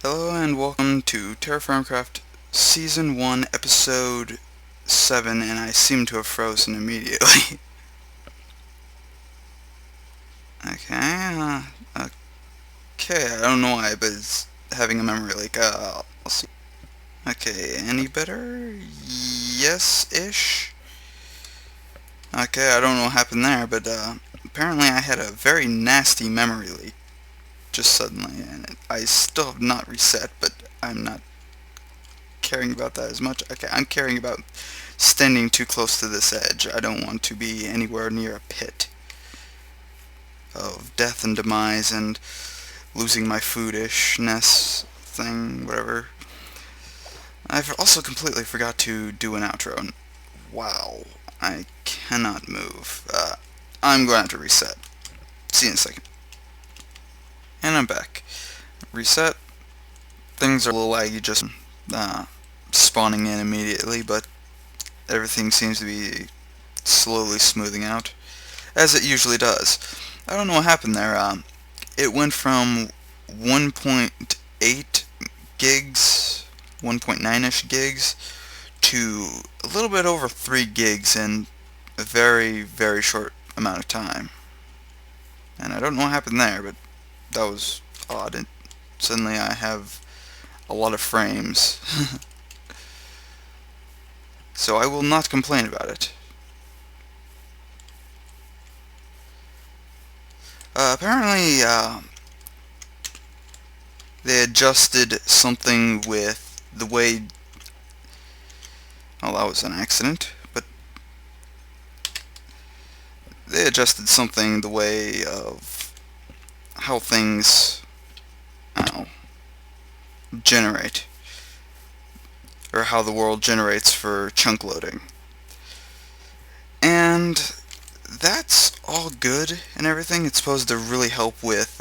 Hello and welcome to TerraFirmaCraft Season 1, Episode 7, and I seem to have frozen immediately. Okay, I don't know why, but it's having a memory leak. I'll see. Okay, any better? Yes-ish? Okay, I don't know what happened there, but apparently I had a very nasty memory leak just suddenly, and I still have not reset, but I'm not caring about that as much. Okay, I'm caring about standing too close to this edge. I don't want to be anywhere near a pit of death and demise and losing my foodishness thing, whatever. I've also completely forgot to do an outro. Wow, I cannot move. I'm going to have to reset. See you in a second. And I'm back. Reset. Things are a little laggy just spawning in immediately, but everything seems to be slowly smoothing out, as it usually does. I don't know what happened there. It went from 1.8 gigs, 1.9-ish gigs, to a little bit over 3 gigs in a very, very short amount of time. And I don't know what happened there, but that was odd. And suddenly I have a lot of frames. So I will not complain about it. Apparently, they adjusted something with the way... Well, that was an accident, but they adjusted something the way of how things, I don't know, generate, or how the world generates for chunk loading. And that's all good and everything. It's supposed to really help with,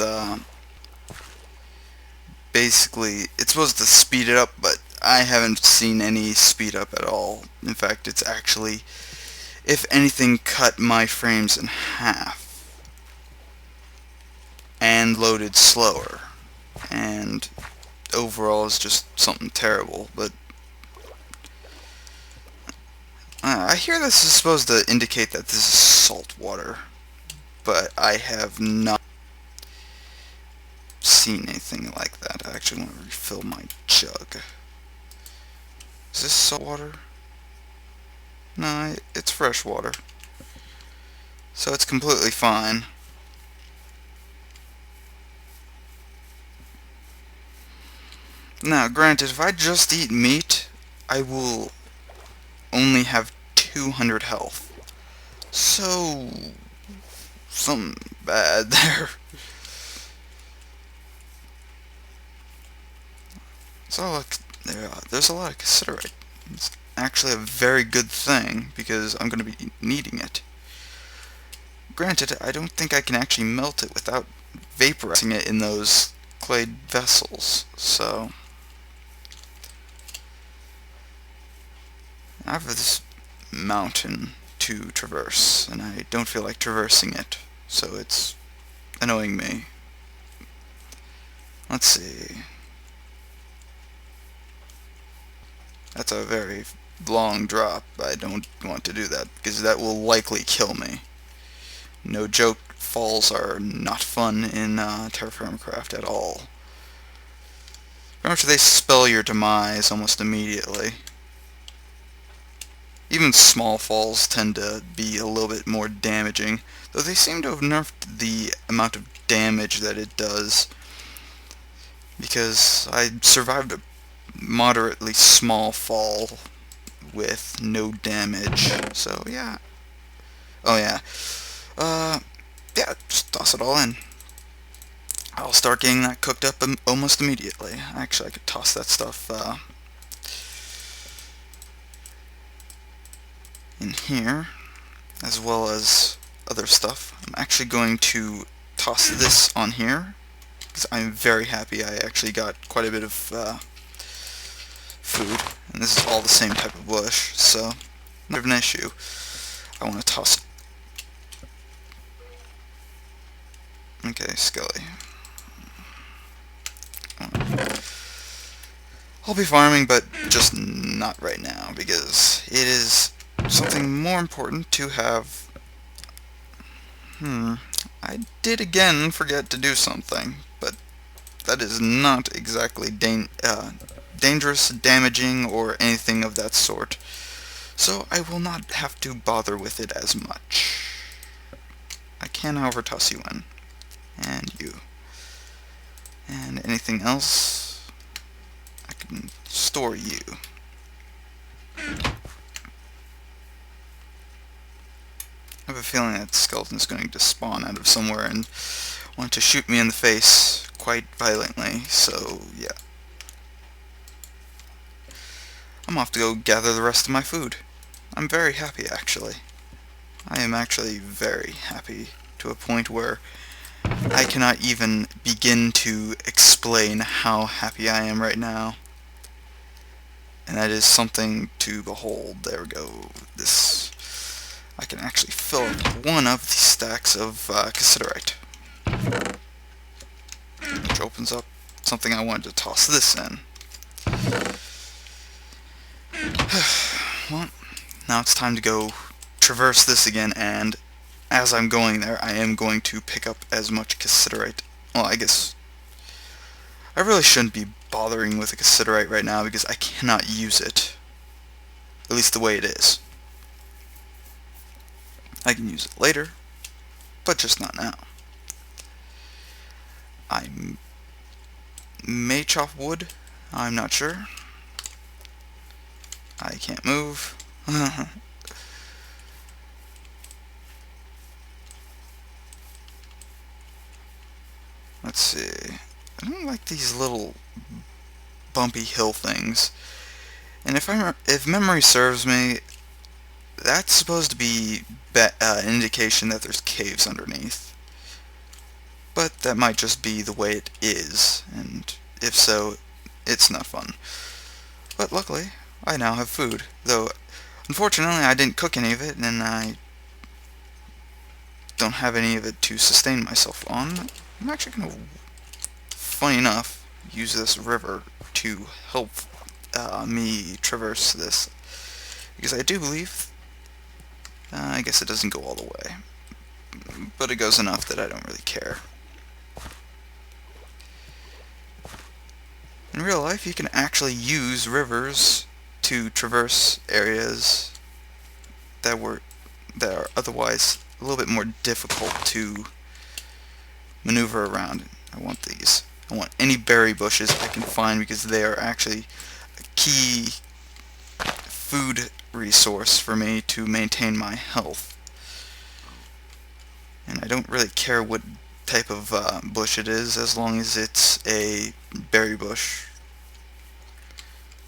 basically, it's supposed to speed it up, but I haven't seen any speed up at all. In fact, it's actually, if anything, cut my frames in half and loaded slower, and overall is just something terrible. But I hear this is supposed to indicate that this is salt water, but I have not seen anything like that. I actually want to refill my jug. Is this salt water? No, it's fresh water, so it's completely fine. Now, granted, if I just eat meat, I will only have 200 health. So, something bad there. So, look, there's a lot of cassiterite. It's actually a very good thing, because I'm going to be needing it. Granted, I don't think I can actually melt it without vaporizing it in those clay vessels, so... I have this mountain to traverse, and I don't feel like traversing it, so it's annoying me. Let's see. That's a very long drop. I don't want to do that, because that will likely kill me. No joke, falls are not fun in TerraFirmaCraft at all. Pretty much they spell your demise almost immediately. Even small falls tend to be a little bit more damaging, though they seem to have nerfed the amount of damage that it does, because I survived a moderately small fall with no damage, so yeah. Oh yeah. Yeah, just toss it all in. I'll start getting that cooked up almost immediately. Actually, I could toss that stuff, in here, as well as other stuff. I'm actually going to toss this on here, because I'm very happy I actually got quite a bit of food, and this is all the same type of bush, so not an issue. I want to toss it. Okay, Skelly. I'll be farming, but just not right now, because it is something more important to have. I did again forget to do something, but that is not exactly dangerous, damaging, or anything of that sort. So I will not have to bother with it as much. I can, however, toss you in. And you. And anything else, I can store you. I have a feeling that skeleton is going to spawn out of somewhere and want to shoot me in the face quite violently, so yeah. I'm off to go gather the rest of my food. I'm very happy, actually. I am actually very happy to a point where I cannot even begin to explain how happy I am right now. And that is something to behold. There we go. I can actually fill up one of the stacks of cassiterite, which opens up something I wanted to toss this in. Well, now it's time to go traverse this again, and as I'm going there, I am going to pick up as much cassiterite. Well, I guess I really shouldn't be bothering with a cassiterite right now because I cannot use it. At least the way it is. I can use it later, but just not now. I may chop wood. I'm not sure. I can't move. Let's see. I don't like these little bumpy hill things. And if memory serves me, that's supposed to be an indication that there's caves underneath. But that might just be the way it is, and if so, it's not fun. But luckily, I now have food, though unfortunately I didn't cook any of it, and I don't have any of it to sustain myself on. I'm actually going to, funny enough, use this river to help me traverse this, because I do believe, I guess it doesn't go all the way, but it goes enough that I don't really care. In real life, you can actually use rivers to traverse areas that are otherwise a little bit more difficult to maneuver around. I want these. I want any berry bushes I can find because they are actually a key food resource for me to maintain my health. And I don't really care what type of bush it is, as long as it's a berry bush.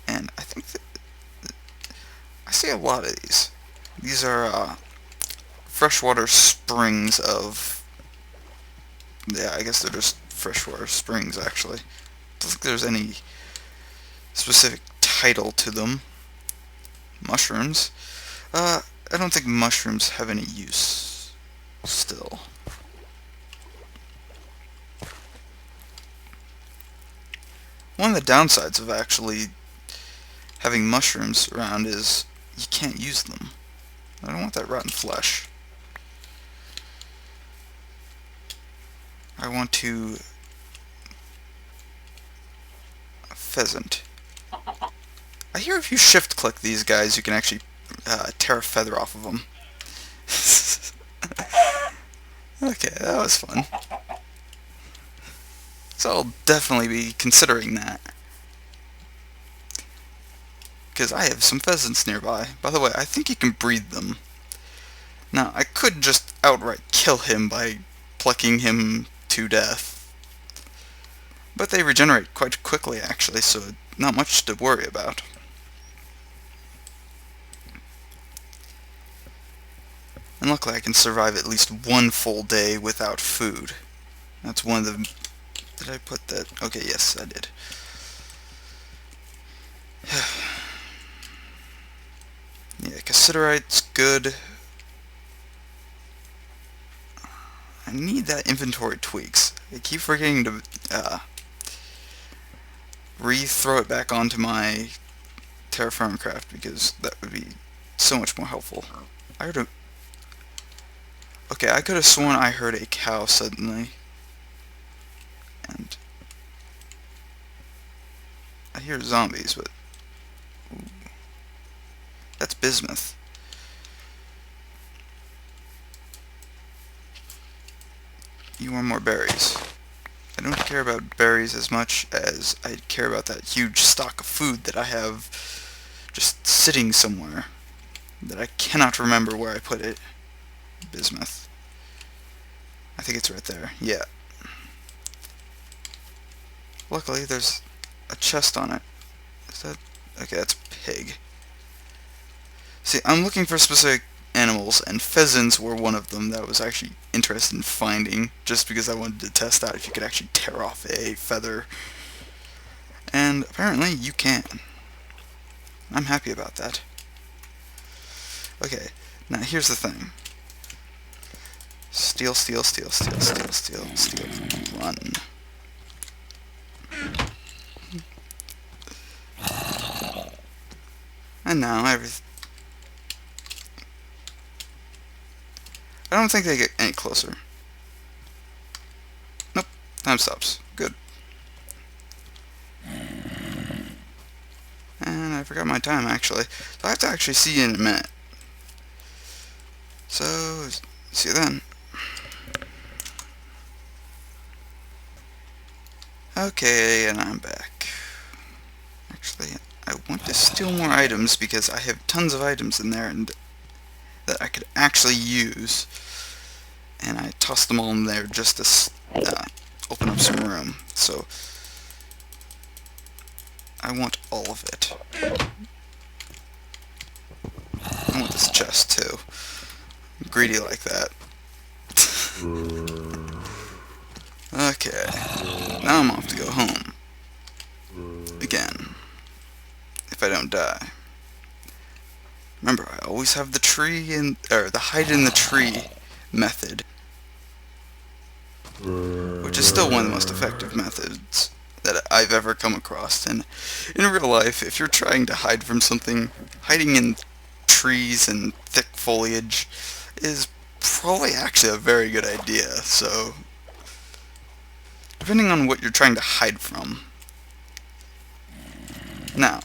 And I think that I see a lot of these. These are freshwater springs of... Yeah, I guess they're just freshwater springs, actually. I don't think there's any specific title to them. Mushrooms. I don't think mushrooms have any use still. One of the downsides of actually having mushrooms around is you can't use them. I don't want that rotten flesh. I want to... a pheasant. I hear if you shift click these guys, you can actually tear a feather off of them. Okay, that was fun. So I'll definitely be considering that. Because I have some pheasants nearby. By the way, I think you can breed them. Now, I could just outright kill him by plucking him to death. But they regenerate quite quickly, actually, so not much to worry about. And luckily I can survive at least one full day without food. That's one of the... Did I put that? Okay, yes, I did. Yeah, cassiterite's good. I need that inventory tweaks. I keep forgetting to re-throw it back onto my TerraFirmaCraft because that would be so much more helpful. I heard a... Okay, I could have sworn I heard a cow suddenly. And... I hear zombies, but... Ooh. That's bismuth. You want more berries. I don't care about berries as much as I care about that huge stock of food that I have just sitting somewhere that I cannot remember where I put it. Bismuth. I think it's right there. Yeah. Luckily, there's a chest on it. Is that... Okay, that's pig. See, I'm looking for specific animals, and pheasants were one of them that I was actually interested in finding, just because I wanted to test out if you could actually tear off a feather. And apparently you can. I'm happy about that. Okay, now here's the thing. Steal, steal, steal, steal, steal, steal, steal. Run. And now everything... I don't think they get any closer. Nope. Time stops. Good. And I forgot my time, actually. So I have to actually see you in a minute. So, see you then. Okay, and I'm back. Actually, I want to steal more items because I have tons of items in there and that I could actually use. And I tossed them all in there just to open up some room. So, I want all of it. I want this chest too. I'm greedy like that. Okay. Now I'm off to go home. Again. If I don't die. Remember, I always have the tree in, or the hide in the tree method, which is still one of the most effective methods that I've ever come across. And in real life, if you're trying to hide from something, hiding in trees and thick foliage is probably actually a very good idea. So, depending on what you're trying to hide from. Now,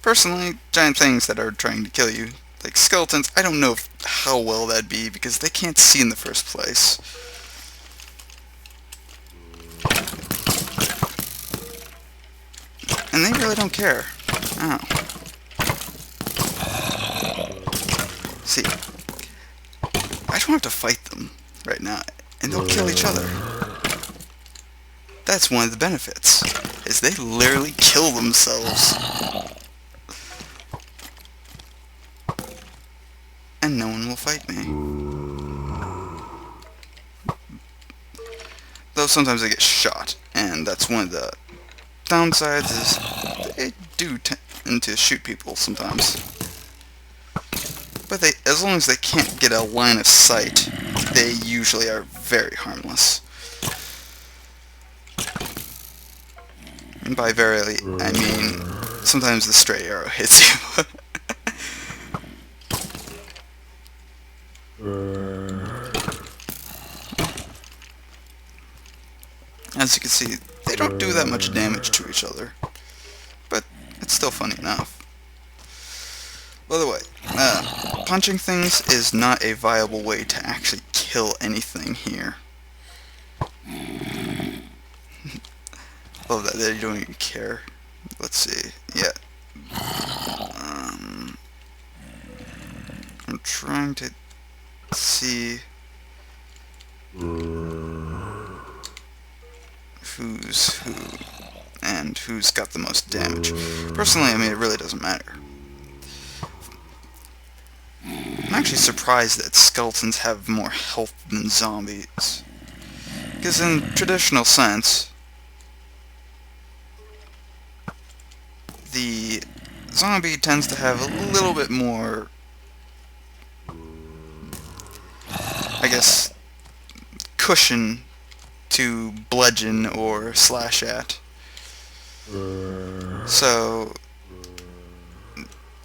personally, giant things that are trying to kill you, like skeletons, I don't know how well that'd be because they can't see in the first place. And they really don't care. Ow. See, I don't have to fight them right now, and they'll kill each other. That's one of the benefits, is they literally kill themselves. And no one will fight me. Though sometimes they get shot, and that's one of the downsides is they do tend to shoot people sometimes. But they, as long as they can't get a line of sight, they usually are very harmless. And by very, I mean, sometimes the stray arrow hits you. As you can see, they don't do that much damage to each other. But it's still funny enough. By the way, punching things is not a viable way to actually kill anything here. Love that they don't even care. Let's see. Yeah. I'm trying to see who's who and who's got the most damage. Personally, I mean, it really doesn't matter. I'm actually surprised that skeletons have more health than zombies. Because in traditional sense, the zombie tends to have a little bit more, I guess, cushion to bludgeon or slash at. So,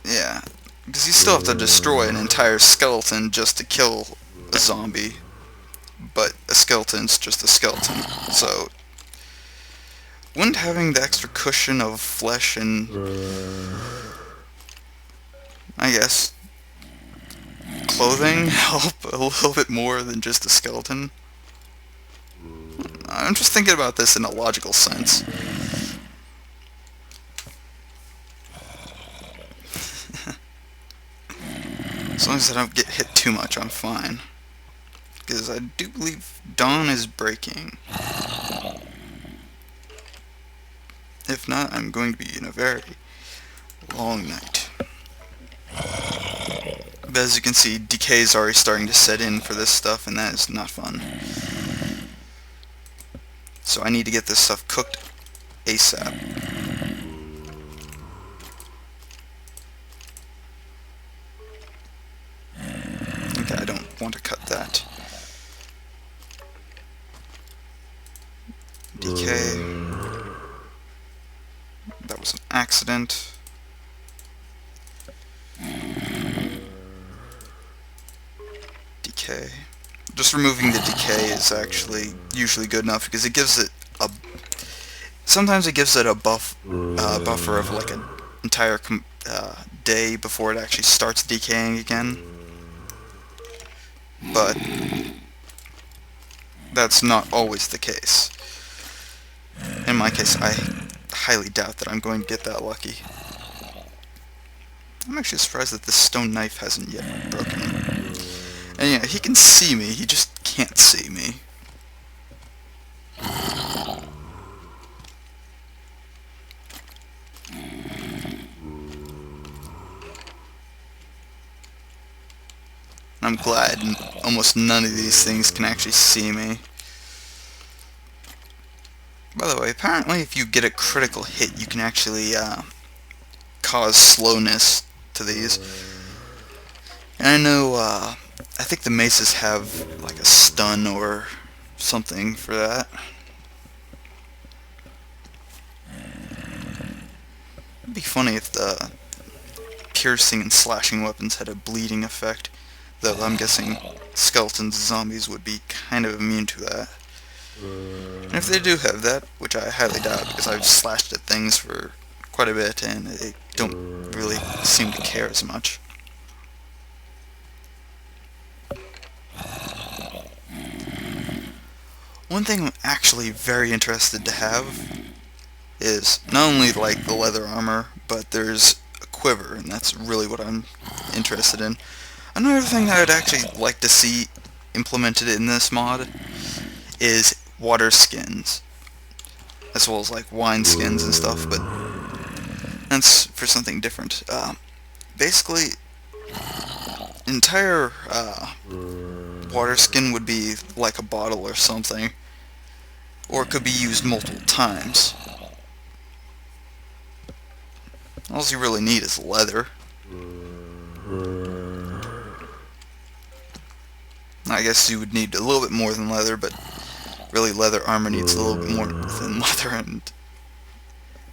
yeah. Because you still have to destroy an entire skeleton just to kill a zombie. But a skeleton's just a skeleton. So, wouldn't having the extra cushion of flesh and, I guess, clothing help a little bit more than just a skeleton? I'm just thinking about this in a logical sense. As long as I don't get hit too much, I'm fine. Because I do believe dawn is breaking. If not, I'm going to be in a very long night. But as you can see, decay is already starting to set in for this stuff, and that is not fun. So I need to get this stuff cooked ASAP. Okay, I don't want to cut that. Decay. That was an accident. Decay. Just removing the decay is actually usually good enough because it gives it a... Sometimes it gives it a buffer of like an entire day before it actually starts decaying again. But that's not always the case. In my case, I highly doubt that I'm going to get that lucky. I'm actually surprised that this stone knife hasn't yet broken. And yeah, he can see me, he just can't see me. I'm glad almost none of these things can actually see me. By the way, apparently if you get a critical hit, you can actually cause slowness to these. And I know, I think the maces have like a stun or something for that. It'd be funny if the piercing and slashing weapons had a bleeding effect, though I'm guessing skeletons and zombies would be kind of immune to that. And if they do have that, which I highly doubt because I've slashed at things for quite a bit and they don't really seem to care as much. One thing I'm actually very interested to have is not only like the leather armor, but there's a quiver, and that's really what I'm interested in. Another thing I would actually like to see implemented in this mod is water skins, as well as like wine skins and stuff, but that's for something different. Basically, entire water skin would be like a bottle or something, or it could be used multiple times. All you really need is leather. I guess you would need a little bit more than leather, but really leather armor needs a little bit more than leather, and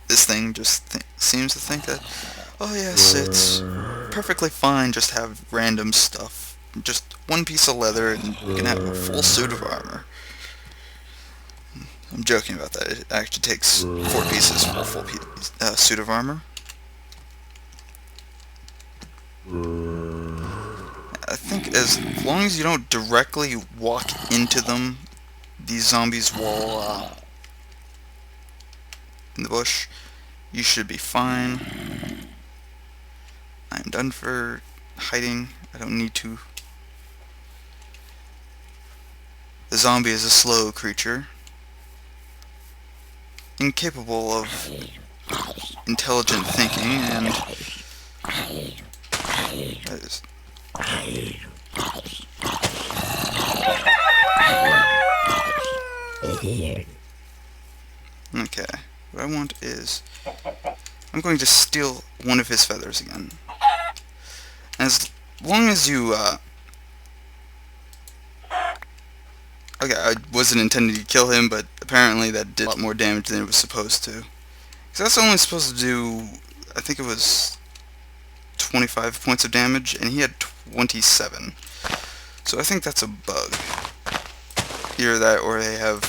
this thing just seems to think that, oh yes, it's perfectly fine just have random stuff. Just one piece of leather and you can have a full suit of armor. I'm joking about that. It actually takes 4 pieces for a full suit of armor. I think as long as you don't directly walk into them, these zombies will, in the bush, you should be fine. I'm done for hiding. I don't need to. The zombie is a slow creature, incapable of intelligent thinking, and that is... Okay, what I want is, I'm going to steal one of his feathers again. As long as you, okay, I wasn't intending to kill him, but apparently that did a lot more damage than it was supposed to. 'Cause that's only supposed to do, I think it was 25 points of damage, and he had 27. So I think that's a bug. Either that, or they have...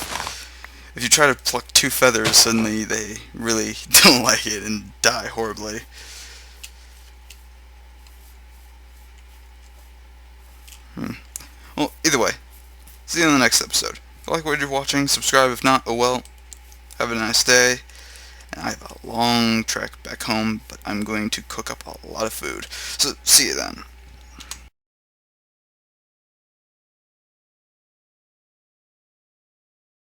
If you try to pluck 2 feathers, suddenly they really don't like it and die horribly. Well, either way, see you in the next episode. If you like what you're watching, subscribe. If not, oh well. Have a nice day. And I have a long trek back home, but I'm going to cook up a lot of food. So, see you then.